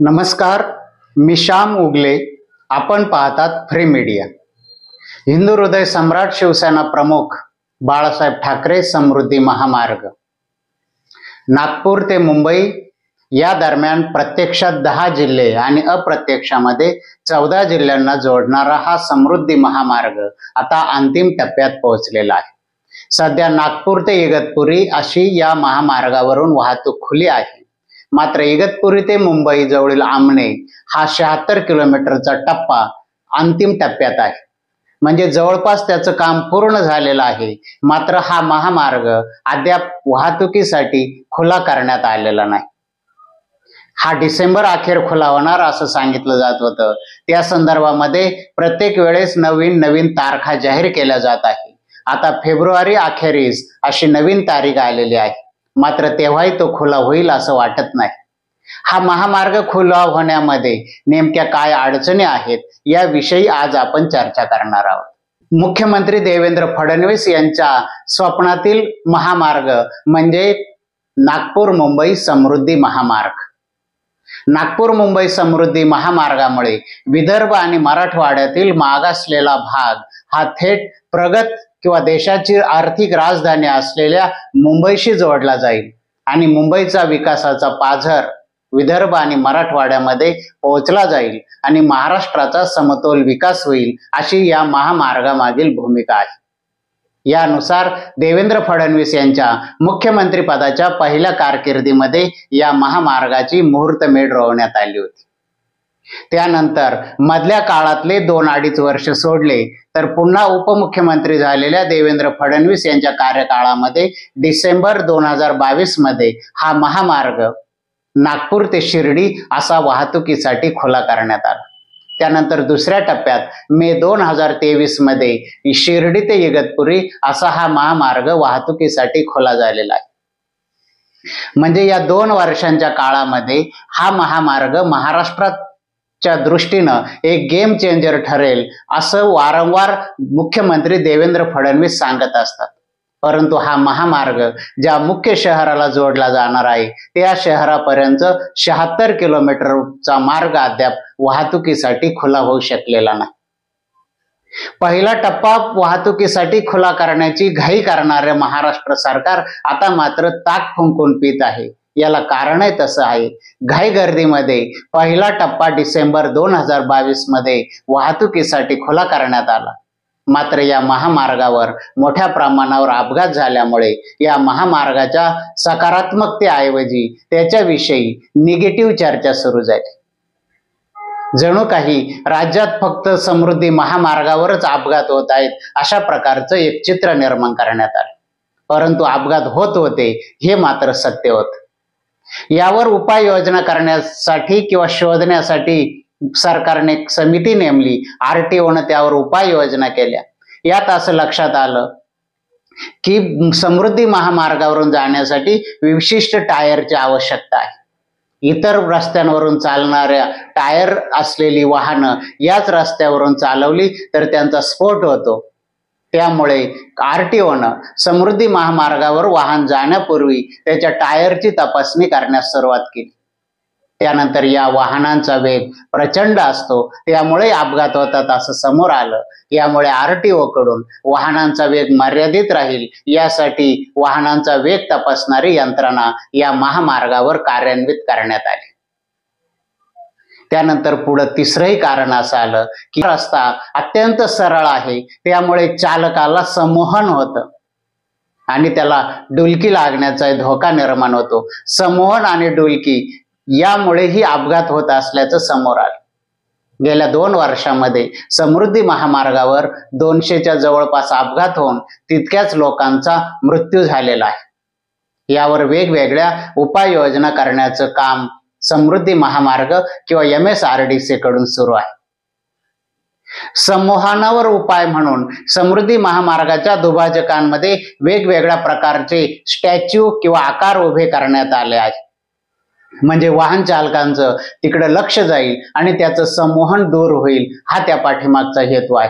नमस्कार, मी श्याम उगले. आपण पाहतात फ्री मीडिया. हिंदू हृदय सम्राट शिवसेना प्रमुख बाळासाहेब ठाकरे समृद्धी महामार्ग नागपूर ते मुंबई या दरम्यान प्रत्यक्षात 10 जिल्हे आणि अप्रत्यक्षामध्ये 14 जिल्ह्यांना जोडणारा हा समृद्धी महामार्ग आता अंतिम टप्प्यात पोहोचलेला आहे. सध्या नागपूर ते इगतपुरी अशी या महामार्गावरून वाहतूक खुली आहे. मात्र इगतपुरी ते मुंबई जवळील आमने हा 76 किलोमीटरचा टप्पा अंतिम टप्प्यात आहे. म्हणजे जवळपास त्याचं काम पूर्ण झालेलं आहे. मात्र हा महामार्ग अद्याप वाहतुकीसाठी खुला करण्यात आलेला नाही. हा डिसेंबर अखेर खुला होणार असं सांगितलं जात होतं. त्या संदर्भामध्ये प्रत्येक वेळेस नवीन तारखा जाहीर केल्या जात आहे. आता फेब्रुवारी अखेरीस अशी नवीन तारीख आलेली आहे. मात्र तेव्हाही तो खुला होईल असं वाटत नाही. हा महामार्ग खुला होण्यामध्ये नेमक्या काय अडचणी आहेत याविषयी आज आपण चर्चा करणार आहोत. मुख्यमंत्री देवेंद्र फडणवीस यांच्या स्वप्नातील महामार्ग म्हणजे नागपूर मुंबई समृद्धी महामार्ग. नागपूर मुंबई समृद्धी महामार्गामुळे विदर्भ आणि मराठवाड्यातील मागासलेला भाग हा थेट प्रगत किंवा देशाची आर्थिक राजधानी असलेल्या मुंबईशी जोडला जाईल आणि मुंबईचा विकासाचा पाझर विदर्भ आणि मराठवाड्यामध्ये पोहोचला जाईल आणि महाराष्ट्राचा समतोल विकास होईल अशी या महामार्गामागील भूमिका आहे. यानुसार देवेंद्र फडणवीस यांच्या मुख्यमंत्री पदाच्या पहिल्या कारकिर्दीमध्ये या महामार्गाची मुहूर्तमेढ रोवण्यात आली होती. त्यानंतर मधल्या काळातले 2-2.5 वर्ष सोडले तर पुन्हा उपमुख्यमंत्री झालेल्या देवेंद्र फडणवीस यांच्या कार्यकाळामध्ये डिसेंबर 2022 मध्ये हा महामार्ग नागपूर ते शिर्डी असा वाहतुकीसाठी खुला करण्यात आला. त्यानंतर दुसऱ्या टप्प्यात मे 2023 मध्ये शिर्डी ते इगतपुरी असा हा महामार्ग वाहतुकीसाठी खुला झालेला आहे. म्हणजे या 2 वर्षांच्या काळामध्ये हा महामार्ग महाराष्ट्राच्या दृष्टीनं एक गेम चेंजर ठरेल असं वारंवार मुख्यमंत्री देवेंद्र फडणवीस सांगत असतात. परंतु हा महामार्ग ज्या मुख्य शहराला जोडला जाणार आहे त्या शहरापर्यंत 76 किलोमीटरचा मार्ग अद्याप वाहतुकीसाठी खुला होऊ शकलेला नाही. पहिला टप्पा वाहतुकीसाठी खुला करण्याची घाई करणारे महाराष्ट्र सरकार आता मात्र ताक फुंकून पित आहे. याला कारणही तसं आहे. घाई गर्दीमध्ये पहिला टप्पा डिसेंबर 2022 मध्ये वाहतुकीसाठी खुला करण्यात आला. मात्र या महामार्गावर मोठ्या प्रमाणावर अपघात झाल्यामुळे या महामार्गाच्या सकारात्मकतेऐवजी त्याच्याविषयी निगेटिव्ह चर्चा सुरू झाली. जणू काही राज्यात फक्त समृद्धी महामार्गावरच अपघात होत आहेत अशा प्रकारचं एक चित्र निर्माण करण्यात आलं. परंतु अपघात होत होते हे मात्र सत्य होतं. यावर उपाययोजना करण्यासाठी किंवा शोधण्यासाठी सरकारने एक समिती नेमली. RTOनं त्यावर उपाययोजना केल्या. यात असं लक्षात आलं की समृद्धी महामार्गावरून जाण्यासाठी विशिष्ट टायरची आवश्यकता आहे. इतर रस्त्यांवरून चालणाऱ्या टायर असलेली वाहनं याच रस्त्यावरून चालवली तर त्यांचा स्फोट होतो. त्यामुळे RTOनं समृद्धी महामार्गावर वाहन जाण्यापूर्वी त्याच्या टायरची तपासणी करण्यास सुरुवात केली. त्यानंतर या वाहनांचा वेग प्रचंड असतो त्यामुळे अपघात होतात असं समोर आलं. यामुळे RTO कडून वाहनांचा वेग मर्यादित राहील यासाठी वाहनांचा वेग तपासणारी यंत्रणा या महामार्गावर कार्यान्वित करण्यात आली. त्यानंतर पुढे तिसरंही कारण असं आलं की रस्ता अत्यंत सरळ आहे त्यामुळे चालकाला संमोहन होतं आणि त्याला डुलकी लागण्याचा धोका निर्माण होतो. संमोहन आणि डुलकी यामुळेही अपघात होत असल्याचं समोर आलं. गेल्या 2 वर्षांमध्ये समृद्धी महामार्गावर 200च्या जवळपास अपघात होऊन तितक्याच लोकांचा मृत्यू झालेला आहे. यावर वेगवेगळ्या उपाययोजना करण्याचं काम समृद्धी महामार्ग किंवा MSRDC कडून सुरू आहे. संमोहनावर उपाय म्हणून समृद्धी महामार्गाच्या दुभाजकांमध्ये वेगवेगळ्या प्रकारचे स्टॅच्यू किंवा आकार उभे करण्यात आले आहेत. म्हणजे वाहन चालकांचं तिकडे लक्ष जाईल आणि त्याचं संमोहन दूर होईल हा त्या पाठीमागचा हेतू आहे.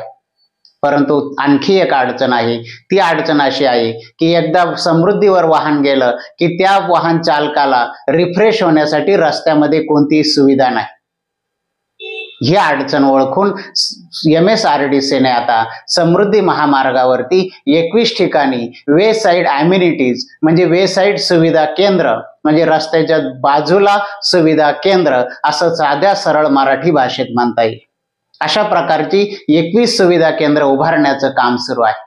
परंतु आणखी एक अडचण आहे. ती अडचण अशी आहे की एकदा समृद्धीवर वाहन गेलं की त्या वाहन चालकाला रिफ्रेश होण्यासाठी रस्त्यामध्ये कोणतीही सुविधा नाही. ही अडचण ओळखून MSRDCने आता समृद्धी महामार्गावरती 21 ठिकाणी वे साईड अम्युनिटीज म्हणजे वे साईड सुविधा केंद्र म्हणजे रस्त्याच्या बाजूला सुविधा केंद्र असं साध्या सरळ मराठी भाषेत म्हणता येईल. अशा प्रकारची 21 सुविधा केंद्र उभारण्याचं काम सुरू आहे.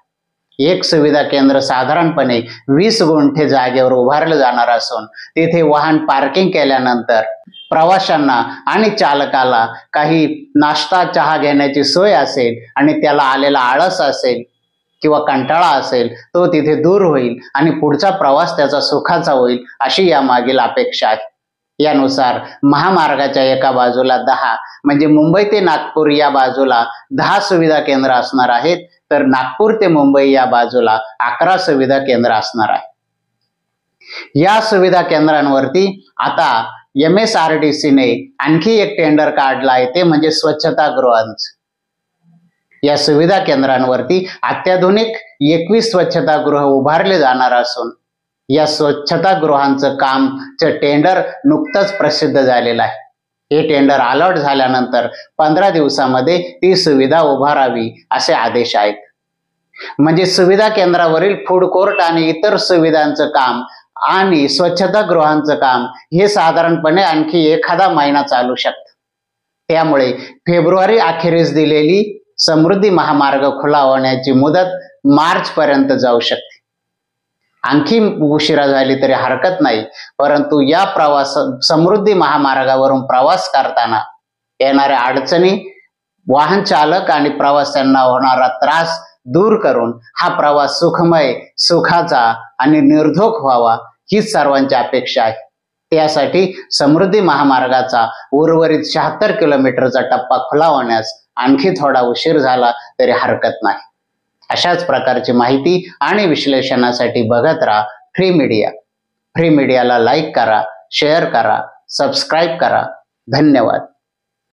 एक सुविधा केंद्र साधारणपणे 20 गुंठे जागेवर उभारलं जाणार असून तिथे वाहन पार्किंग केल्यानंतर प्रवाशांना आणि चालकाला काही नाश्ता चहा घेण्याची सोय असेल आणि त्याला आलेला आळस असेल किंवा कंटाळा असेल तो तिथे दूर होईल आणि पुढचा प्रवास त्याचा सुखाचा होईल अशी यामागील अपेक्षा आहे. यानुसार महामार्गाच्या एका बाजूला 10 म्हणजे मुंबई ते नागपूर या बाजूला 10 सुविधा केंद्र असणार आहेत, तर नागपूर ते मुंबई या बाजूला 11 सुविधा केंद्र असणार आहे. या सुविधा केंद्रांवरती आता MSRDCने आणखी एक टेंडर काढला आहे, ते म्हणजे स्वच्छतागृहांचं. या सुविधा केंद्रांवरती अत्याधुनिक 21 स्वच्छतागृह उभारले जाणार असून या स्वच्छतागृहांचं कामचं टेंडर नुकतंच प्रसिद्ध झालेलं आहे. हे टेंडर अलॉट झाल्यानंतर 15 दिवसामध्ये ती सुविधा उभारावी असे आदेश आहेत. म्हणजे सुविधा केंद्रावरील फूड कोर्ट आणि इतर सुविधांचं काम आणि स्वच्छतागृहांचं काम हे साधारणपणे आणखी एखादा महिना चालू शकतं. त्यामुळे फेब्रुवारी अखेरीस दिलेली समृद्धी महामार्ग खुला होण्याची मुदत मार्च पर्यंत जाऊ शकते. आणखी उशिरा झाली तरी हरकत नाही, परंतु या समृद्धी महामार्गावरून प्रवास करताना येणाऱ्या अडचणी, वाहन चालक आणि प्रवाशांना होणारा त्रास दूर करून हा प्रवास सुखमय, सुखाचा आणि निर्धोक व्हावा हीच सर्वांची अपेक्षा आहे. त्यासाठी समृद्धी महामार्गाचा उर्वरित 76 किलोमीटरचा टप्पा खुला होण्यास आणखी थोडा उशीर झाला तरी हरकत नाही. अशाच प्रकारची माहिती आणि विश्लेषणासाठी बघत राहा फ्री मीडिया. फ्री मीडियाला लाईक करा, शेअर करा, सबस्क्राईब करा. धन्यवाद.